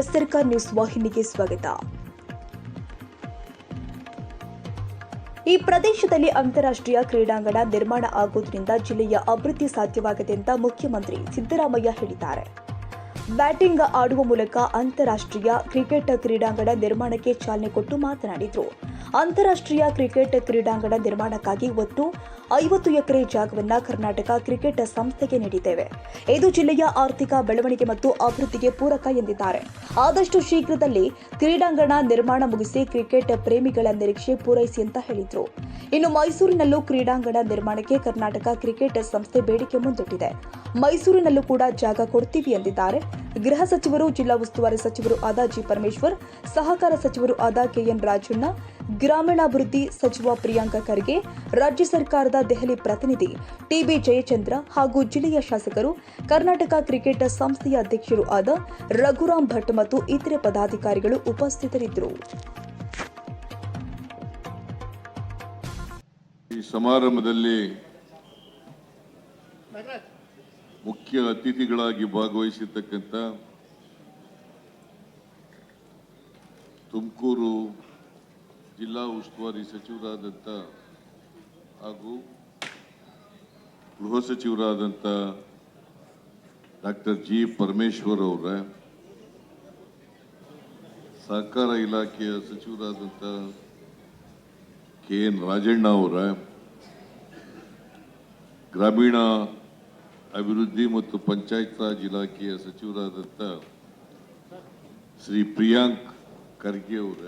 ಎಸ್ಆರ್ಕ news ವಾಹಿನಿಗೆ ಸ್ವಾಗತ. ಈ ಪ್ರದೇಶದಲ್ಲಿ ಅಂತಾರಾಷ್ಟ್ರೀಯ ಕ್ರೀಡಾಂಗಣ ನಿರ್ಮಾಣ ಆಗುವುದರಿಂದ ಜಿಲ್ಲೆಯ ಅಭಿವೃದ್ಧಿ ಸಾಧ್ಯವಾಗಿದೆ ಅಂತ ಮುಖ್ಯಮಂತ್ರಿ ಸಿದ್ದರಾಮಯ್ಯ ಹೇಳಿದ್ದಾರೆ. ಬ್ಯಾಟಿಂಗ್ ಆಡುವ ಮೂಲಕ ಅಂತಾರಾಷ್ಟ್ರೀಯ ಕ್ರಿಕೆಟ್ ಕ್ರೀಡಾಂಗಣ ನಿರ್ಮಾಣಕ್ಕೆ ಚಾಲನೆ ಕೊಟ್ಟು ಮಾತನಾಡಿದರು. ಅಂತಾರಾಷ್ಟ್ರೀಯ ಕ್ರಿಕೆಟ್ ಕ್ರೀಡಾಂಗಣ ನಿರ್ಮಾಣಕ್ಕಾಗಿ ಒಟ್ಟು 50 ಎಕರೆ ಜಾಗವನ್ನು ಕರ್ನಾಟಕ ಕ್ರಿಕೆಟ್ ಸಂಸ್ಥೆಗೆ ನೀಡಿದ್ದೇವೆ. ಇದು ಜಿಲ್ಲೆಯ ಆರ್ಥಿಕ ಬೆಳವಣಿಗೆ ಮತ್ತು ಅಭಿವೃದ್ಧಿಗೆ ಪೂರಕ ಎಂದಿದ್ದಾರೆ. ಆದಷ್ಟು ಶೀಘ್ರದಲ್ಲಿ ಕ್ರೀಡಾಂಗಣ ನಿರ್ಮಾಣ ಮುಗಿಸಿ ಕ್ರಿಕೆಟ್ ಪ್ರೇಮಿಗಳ ನಿರೀಕ್ಷೆ ಪೂರೈಸಿ ಅಂತ ಹೇಳಿದರು. ಇನ್ನು ಮೈಸೂರಿನಲ್ಲೂ ಕ್ರೀಡಾಂಗಣ ನಿರ್ಮಾಣಕ್ಕೆ ಕರ್ನಾಟಕ ಕ್ರಿಕೆಟ್ ಸಂಸ್ಥೆ ಬೇಡಿಕೆ ಮುಂದಿಟ್ಟಿದೆ. ಮೈಸೂರಿನಲ್ಲೂ ಕೂಡ ಜಾಗ ಕೊಡ್ತೀವಿ ಎಂದಿದ್ದಾರೆ. ಗೃಹ ಸಚಿವರು, ಜಿಲ್ಲಾ ಉಸ್ತುವಾರಿ ಸಚಿವರು ಆದ ಜಿ. ಪರಮೇಶ್ವರ್, ಸಹಕಾರ ಸಚಿವರು ಆದ ಕೆಎನ್ ರಾಜಣ್ಣ, ಗ್ರಾಮೀಣಾಭಿವೃದ್ಧಿ ಸಚಿವ ಪ್ರಿಯಾಂಕ ಖರ್ಗೆ, ರಾಜ್ಯ ಸರ್ಕಾರದ ದೆಹಲಿ ಪ್ರತಿನಿಧಿ ಟಿಬಿ ಜಯಚಂದ್ರ ಹಾಗೂ ಜಿಲ್ಲೆಯ ಶಾಸಕರು, ಕರ್ನಾಟಕ ಕ್ರಿಕೆಟ್ ಸಂಸ್ಥೆಯ ಅಧ್ಯಕ್ಷರು ಆದ ರಘುರಾಮ್ ಭಟ್ ಮತ್ತು ಇತರೆ ಪದಾಧಿಕಾರಿಗಳು ಉಪಸ್ಥಿತರಿದ್ದರು. ಈ ಸಮಾರಂಭದಲ್ಲಿ ಮುಖ್ಯ ಅತಿಥಿಗಳಾಗಿ ಭಾಗವಹಿಸಿರ್ತಕ್ಕಂಥ ತುಮಕೂರು ಜಿಲ್ಲಾ ಉಸ್ತುವಾರಿ ಸಚಿವರಾದಂಥ ಹಾಗೂ ಗೃಹ ಸಚಿವರಾದಂಥ ಡಾಕ್ಟರ್ ಜಿ. ಪರಮೇಶ್ವರ್ ಅವರ, ಸಹಕಾರ ಇಲಾಖೆಯ ಸಚಿವರಾದಂಥ ಕೆಎನ್ ರಾಜಣ್ಣ ಅವರ, ಗ್ರಾಮೀಣ ಅಭಿವೃದ್ಧಿ ಮತ್ತು ಪಂಚಾಯತ್ ರಾಜ್ ಇಲಾಖೆಯ ಸಚಿವರಾದಂಥ ಶ್ರೀ ಪ್ರಿಯಾಂಕ್ ಖರ್ಗೆ ಅವರ,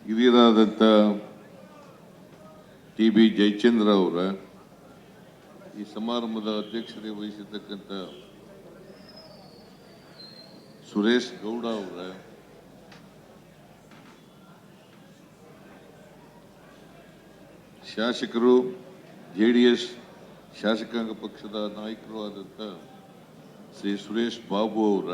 ಹಿರಿಯರಾದಂಥ ಟಿಬಿ ಜಯಚಂದ್ರ ಅವರ, ಈ ಸಮಾರಂಭದ ಅಧ್ಯಕ್ಷತೆ ವಹಿಸಿರ್ತಕ್ಕಂಥ ಸುರೇಶ್ ಗೌಡ ಅವರ, ಶಾಸಕರು, ಜೆಡಿಎಸ್ ಶಾಸಕಾಂಗ ಪಕ್ಷದ ನಾಯಕರು ಆದಂಥ ಶ್ರೀ ಸುರೇಶ್ ಬಾಬು ಅವರ,